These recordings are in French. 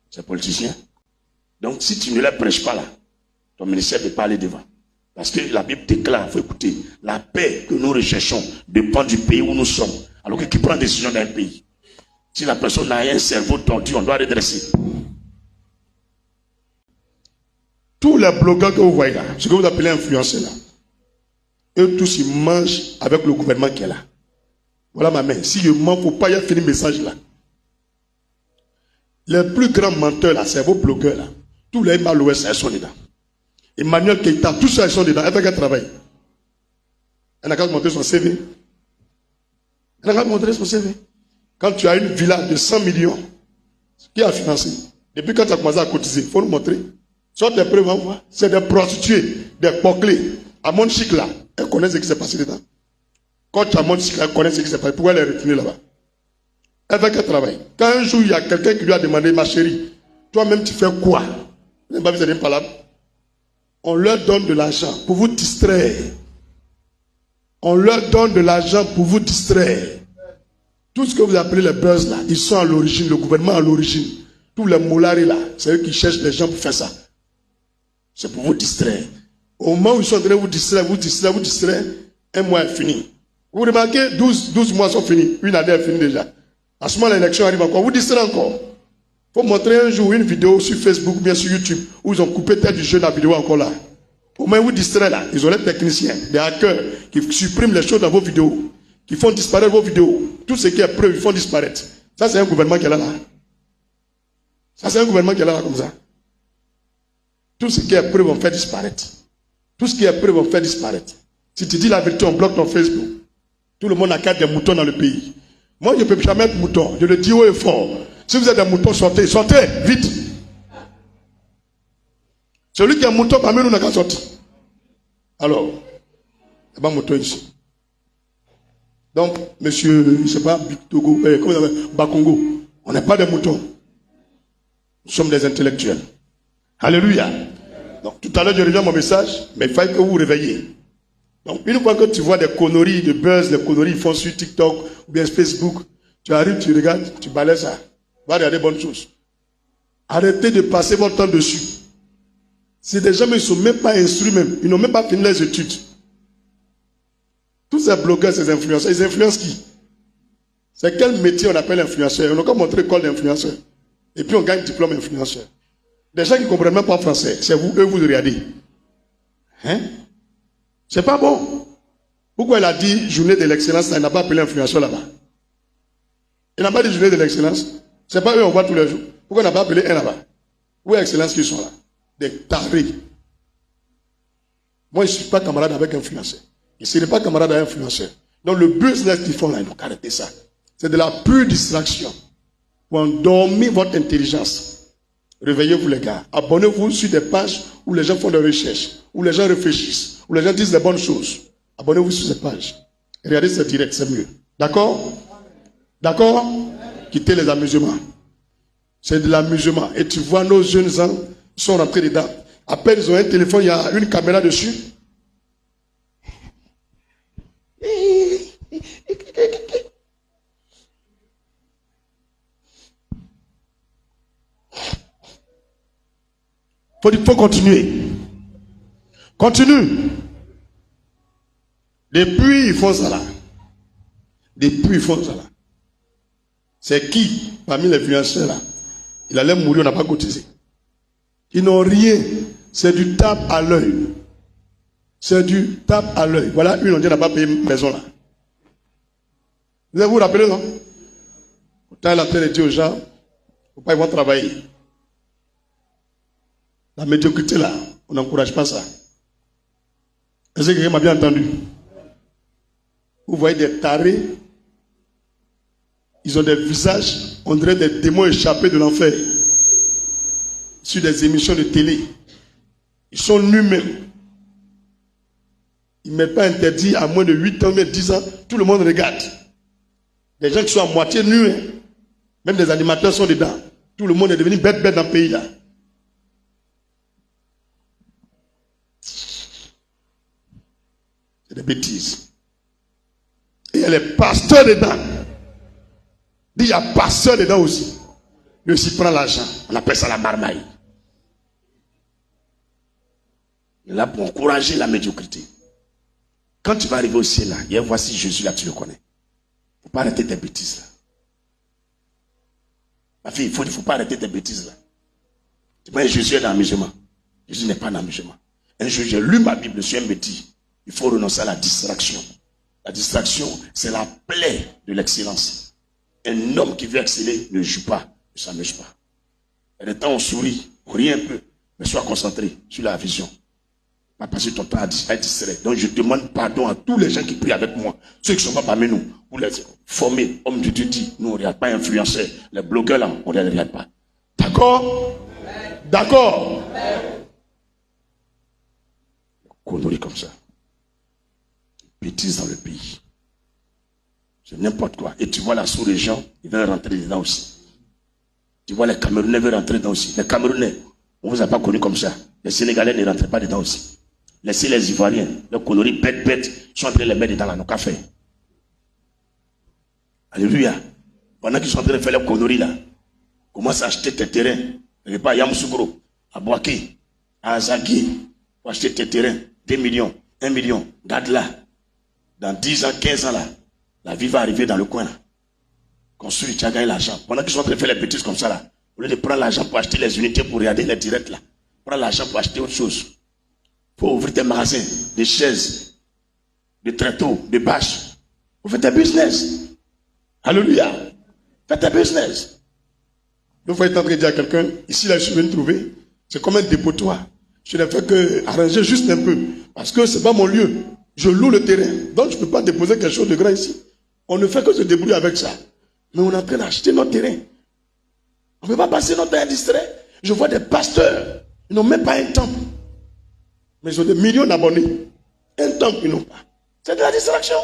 C'est politicien. Donc si tu ne les prêches pas là, ton ministère ne peut pas aller devant. Parce que la Bible déclare, il faut écouter, la paix que nous recherchons dépend du pays où nous sommes. Alors que qui prend décision d'un pays? Si la personne a un cerveau tordu, on doit redresser. Tous les blogueurs que vous voyez là, ce que vous appelez influenceurs là, eux tous ils mangent avec le gouvernement qui est là. Voilà ma main. Si je mens, il ne faut pas y avoir fini le message là. Les plus grands menteurs là, c'est vos blogueurs là. Tous les Mal-Ouest, ils sont dedans. Emmanuel Keïta, tous ceux qui sont dedans, elle fait qu'elle travaille. Elle n'a qu'à montrer son CV. Elle n'a qu'à montrer son CV. Quand tu as une villa de 100 millions, qui a financé? Depuis quand tu as commencé à cotiser, il faut nous montrer. Soit des preuves, on voit. C'est des prostituées, des poclés. À Montchic là, elle connaît ce qui s'est passé dedans. Quand tu as Montchic là, elle connaît ce qui s'est passé. Pourquoi elle est retenue là-bas? Elle fait qu'elle travaille. Quand un jour il y a quelqu'un qui lui a demandé, ma chérie, toi-même tu fais quoi? Vous n'avez pas vu cette parole? On leur donne de l'argent pour vous distraire. On leur donne de l'argent pour vous distraire. Tout ce que vous appelez les buzz là, ils sont à l'origine, le gouvernement à l'origine. Tous les moularis là, c'est eux qui cherchent les gens pour faire ça. C'est pour vous distraire. Au moment où ils sont en train de vous distraire, un mois est fini. Vous remarquez, 12 mois sont finis, une année est finie déjà. À ce moment, l'élection arrive encore, vous distraire encore. Il faut montrer un jour une vidéo sur Facebook ou bien sur YouTube où ils ont coupé tête du jeu, la vidéo encore là. Au moins vous distraire là, ils ont les techniciens, des hackers qui suppriment les choses dans vos vidéos, qui font disparaître vos vidéos. Tout ce qui est preuve, ils font disparaître. Ça c'est un gouvernement qui est là. Ça c'est un gouvernement qui est là comme ça. Tout ce qui est preuve, on fait disparaître. Tout ce qui est preuve, on fait disparaître. Si tu dis la vérité, on bloque ton Facebook. Tout le monde a quatre des moutons dans le pays. Moi, je ne peux jamais être mouton. Je le dis haut et fort. Si vous êtes des moutons, sortez. Sortez, vite. Celui qui est mouton, parmi nous n'a qu'à sortir. Alors, il n'y a pas mouton ici. Donc, monsieur, je ne sais pas, Togo, comment ça s'appelle, Bakongo, on n'est pas des moutons. Nous sommes des intellectuels. Alléluia. Donc, tout à l'heure, je reviens à mon message, mais il fallait que vous vous réveillez. Donc, une fois que tu vois des conneries, des buzz, les conneries, ils font sur TikTok ou bien Facebook, tu arrives, tu regardes, tu balayes ça. Va regarder bonnes choses. Arrêtez de passer votre temps dessus. C'est des gens qui ne sont même pas instruits même. Ils n'ont même pas fini les études. Tous ces blogueurs, ces influenceurs, ils influencent qui? C'est quel métier on appelle influenceur? On a qu'à montrer l'école d'influenceur. Et puis on gagne diplôme influenceur. Des gens qui ne comprennent même pas français, c'est vous, eux, vous regardez. Hein? C'est pas bon. Pourquoi il a dit journée de l'excellence, il n'a pas appelé influenceur là-bas? Il n'a pas dit journée de l'excellence. C'est pas eux on voit tous les jours. Pourquoi il n'a pas appelé un là-bas? Où est l'excellence qui sont là? Des tarés. Moi, je ne suis pas camarade avec un influenceur. Je ne serai pas camarade avec un influenceur. Donc le business qu'ils font là, ils n'ont qu'à arrêter ça. C'est de la pure distraction. Pour endormir votre intelligence. Réveillez-vous les gars. Abonnez-vous sur des pages où les gens font des recherches, où les gens réfléchissent, où les gens disent des bonnes choses. Abonnez-vous sur ces pages. Regardez ce direct, c'est mieux. D'accord? D'accord? Quittez les amusements. C'est de l'amusement. Et tu vois nos jeunes gens sont rentrés dedans. Après, ils ont un téléphone, il y a une caméra dessus. Il faut continuer. Continue. Depuis, ils font ça là. Depuis, ils font ça là. C'est qui, parmi les influenceurs là, il allait mourir, on n'a pas cotisé. Ils n'ont rien. C'est du tape à l'œil. C'est du tape à l'œil. Voilà une, on dit, on n'a pas payé une maison là. Vous vous rappelez, non? Pourtant, elle a train de dire aux gens, il ne faut pas y voir travailler. La médiocrité là, on n'encourage pas ça. Est-ce que quelqu'un m'a bien entendu? Vous voyez des tarés, ils ont des visages, on dirait des démons échappés de l'enfer. Sur des émissions de télé. Ils sont nus même. Ils ne mettent pas interdit à moins de 8 ans, mais 10 ans, tout le monde regarde. Des gens qui sont à moitié nus, hein. Même des animateurs sont dedans. Tout le monde est devenu bête dans le pays là. C'est des bêtises. Et il y a les pasteurs dedans. Il y a pasteur dedans aussi. lui aussi prend l'argent. On appelle ça la marmaille. Il est là pour encourager la médiocrité. Quand tu vas arriver au ciel, là, voici Jésus, là, tu le connais. Il ne faut pas arrêter tes bêtises, là. Ma fille, il ne faut pas arrêter tes bêtises, là. Tu vois, Jésus est dans l'amusement. Jésus n'est pas dans l'amusement. Un jour, j'ai lu ma Bible, je me dit, il faut renoncer à la distraction. La distraction, c'est la plaie de l'excellence. Un homme qui veut exceller ne joue pas, ne s'amuse pas. Et le temps, on sourit, on rit un peu, mais sois concentré sur la vision. Pas passer ton temps à être distrait. Donc je demande pardon à tous les gens qui prient avec moi. Ceux qui ne sont pas parmi nous. Vous les formez, hommes du dit. Nous, on ne regarde pas influenceurs. Les blogueurs là, on ne les regarde pas. D'accord? D'accord? Conneries comme ça. Bêtises dans le pays. C'est n'importe quoi. Et tu vois la sous-région, ils veulent rentrer dedans aussi. Tu vois les Camerounais veulent rentrer dedans aussi. Les Camerounais, on ne vous a pas connus comme ça. Les Sénégalais ne rentrent pas dedans aussi. Laissez les Ivoiriens, les conneries bêtes, sont en train de les mettre dans la café. Alléluia. Pendant qu'ils sont en train de faire les conneries là, commence à acheter tes terrains. Ne pas à Yamoussoukro, à Boaké, à Azagui, pour acheter tes terrains. 2 millions, 1 million. Garde là. Dans 10 ans, 15 ans là, la vie va arriver dans le coin là. Construire, tu as gagné l'argent. Pendant qu'ils sont en train de faire les bêtises comme ça là, au lieu de prendre l'argent pour acheter les unités pour regarder les directs là, prends l'argent pour acheter autre chose. Il faut ouvrir tes magasins, des chaises, des tréteaux, des bâches. Vous faites tes business. Alléluia. Faites tes business. Donc, vous êtes en train de dire à quelqu'un, ici là, je suis venu trouver, c'est comme un dépotoir. Je ne fais que arranger juste un peu. Parce que ce n'est pas mon lieu. Je loue le terrain. Donc, je ne peux pas déposer quelque chose de grand ici. On ne fait que se débrouiller avec ça. Mais on est en train d'acheter notre terrain. On ne peut pas passer notre temps distrait. Je vois des pasteurs. Ils n'ont même pas un temple. Mais ils ont des millions d'abonnés. Un temple, ils n'ont pas. C'est de la distraction.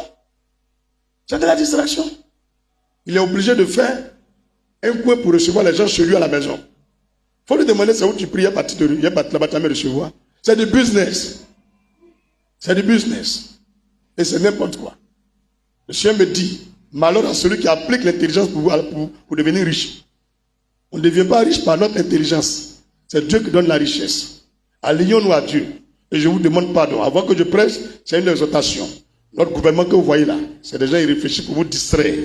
C'est de la distraction. Il est obligé de faire un coin pour recevoir les gens chez lui à la maison. Il faut lui demander c'est où tu pries à partir de lui. Là-bas, tu vas recevoir. C'est du business. C'est du business. Et c'est n'importe quoi. Le chien me dit, malheur à celui qui applique l'intelligence pour devenir riche. On ne devient pas riche par notre intelligence. C'est Dieu qui donne la richesse. Allions-nous à Dieu. Et je vous demande pardon. Avant que je prêche, c'est une exhortation. Notre gouvernement que vous voyez là, c'est des gens qui réfléchissent pour vous distraire.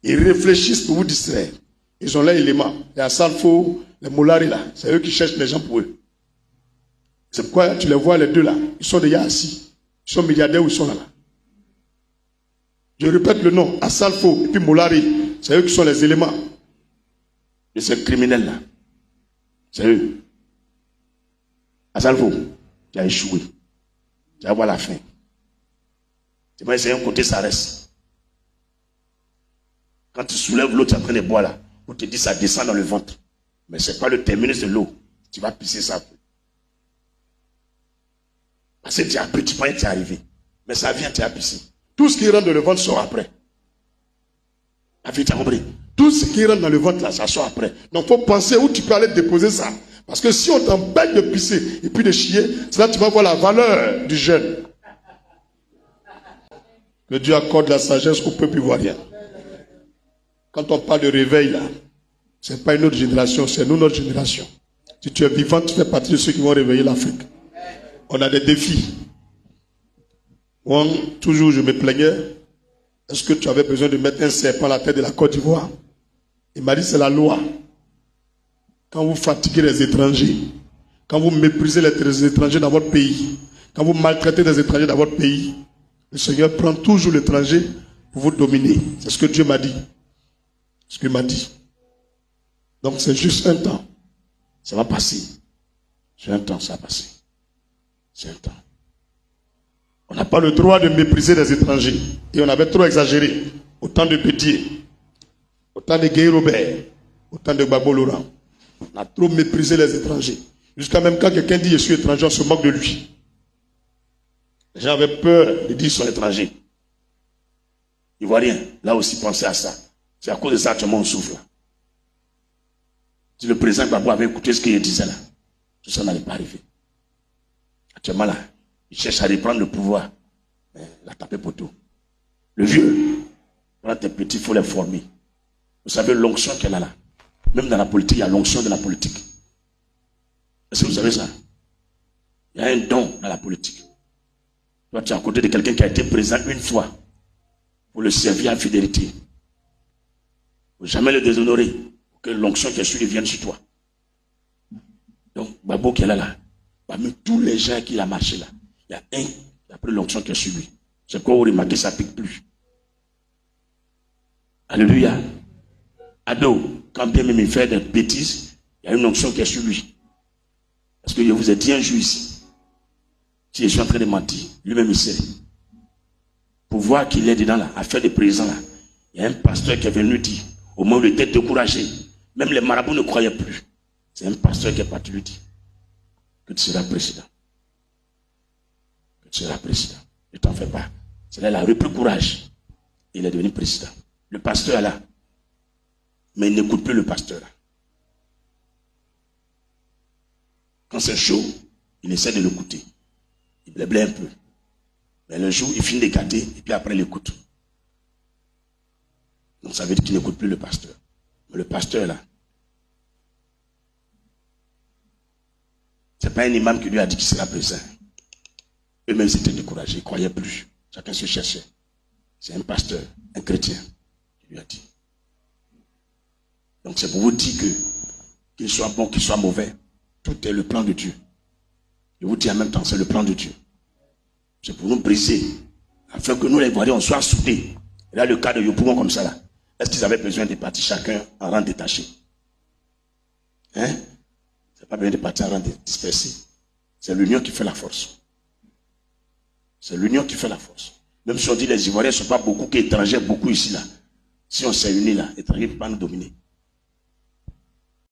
Ils réfléchissent pour vous distraire. Ils ont leurs éléments. Il y a Salfo, les Moulari là. C'est eux qui cherchent les gens pour eux. C'est pourquoi tu les vois les deux là. Ils sont déjà assis. Ils sont milliardaires ou ils sont là. Je répète le nom. Assalfo et puis Moulari. C'est eux qui sont les éléments de ces criminels là. C'est eux. Assalfo, tu as échoué. Tu vas voir la fin. Tu vas essayer de côté, ça reste. Quand tu soulèves l'eau, tu es en train de boire là. On te dit ça descend dans le ventre. Mais ce n'est pas le terminus de l'eau. Tu vas pisser ça. Parce que tu as pris, tu penses que tu es arrivé. Mais ça vient, tu as pissé. Tout ce qui rentre dans le ventre sort après. Tu as compris? Tout ce qui rentre dans le ventre là, ça sort après. Donc il faut penser où tu peux aller déposer ça. Parce que si on t'empêche de pisser et puis de chier, c'est là que tu vas voir la valeur du jeûne. Que Dieu accorde la sagesse au peuple ivoirien. Quand on parle de réveil là, ce n'est pas une autre génération, c'est nous notre génération. Si tu es vivant, tu fais partie de ceux qui vont réveiller l'Afrique. On a des défis. Moi, toujours je me plaignais. Est-ce que tu avais besoin de mettre un serpent à la tête de la Côte d'Ivoire? Il m'a dit c'est la loi. Quand vous fatiguez les étrangers, quand vous méprisez les étrangers dans votre pays, quand vous maltraitez les étrangers dans votre pays, le Seigneur prend toujours l'étranger pour vous dominer. C'est ce que Dieu m'a dit. Ce qu'il m'a dit. Donc c'est juste un temps. Ça va passer. C'est un temps, ça va passer. C'est un temps. On n'a pas le droit de mépriser les étrangers. Et on avait trop exagéré. Au temps de Bédier, au temps de Guy Robert, au temps de Babo Laurent. On a trop méprisé les étrangers. Jusqu'à même quand quelqu'un dit je suis étranger, on se moque de lui. Les gens avaient peur de dire qu'ils sont étrangers. Ivoiriens, là aussi pensez à ça. C'est à cause de ça que tout le monde souffre. Si le président Gbagbo avait écouté ce qu'il disait là, tout ça n'allait pas arriver. Actuellement là, il cherche à reprendre le pouvoir. Mais il a tapé pour tout. Le vieux, quand t'es petit, il faut les former. Vous savez l'onction qu'elle a là. Même dans la politique, il y a l'onction de la politique. Est-ce que vous savez ça? Il y a un don dans la politique. Toi, tu es à côté de quelqu'un qui a été présent une fois pour le servir en fidélité. Il ne faut jamais le déshonorer pour que l'onction qui est sur lui vienne sur toi. Donc, Babo qui est là, parmi tous les gens qui a marché là, il y a un qui a pris l'onction qui est sur lui. C'est quoi vous remarquez, ça ne pique plus. Alléluia. Ado, quand bien même il fait des bêtises, il y a une onction qui est sur lui. Parce que je vous ai dit un jour ici, si je suis en train de mentir, lui-même il sait. Pour voir qu'il est dedans là, à faire des présents là, il y a un pasteur qui est venu dire, au moment où il était découragé, même les marabouts ne croyaient plus. C'est un pasteur qui est parti lui dire que tu seras président. Que tu seras président. Ne t'en fais pas. C'est là il a repris courage. Il est devenu président. Le pasteur est là. Mais il n'écoute plus le pasteur là. Quand c'est chaud, il essaie de l'écouter. Il blabla un peu. Mais le jour, il finit de gâter et puis après il écoute. Donc ça veut dire qu'il n'écoute plus le pasteur. Mais le pasteur là, c'est pas un imam qui lui a dit qu'il sera présent. Eux-mêmes s'étaient découragés, ils ne croyaient plus. Chacun se cherchait. C'est un pasteur, un chrétien, qui lui a dit. Donc c'est pour vous dire que, qu'il soit bon, qu'il soit mauvais, tout est le plan de Dieu. Je vous dis en même temps, c'est le plan de Dieu. C'est pour nous briser, afin que nous les Ivoiriens, on soit soudés. Et là, le cas de Yopougon comme ça là, est-ce qu'ils avaient besoin de partir chacun en rang détaché? Hein? C'est pas besoin de partir en rang dispersé. C'est l'union qui fait la force. C'est l'union qui fait la force. Même si on dit les Ivoiriens ne sont pas beaucoup qu'étrangers, beaucoup ici là. Si on s'est unis là, étrangers ne peuvent pas nous dominer.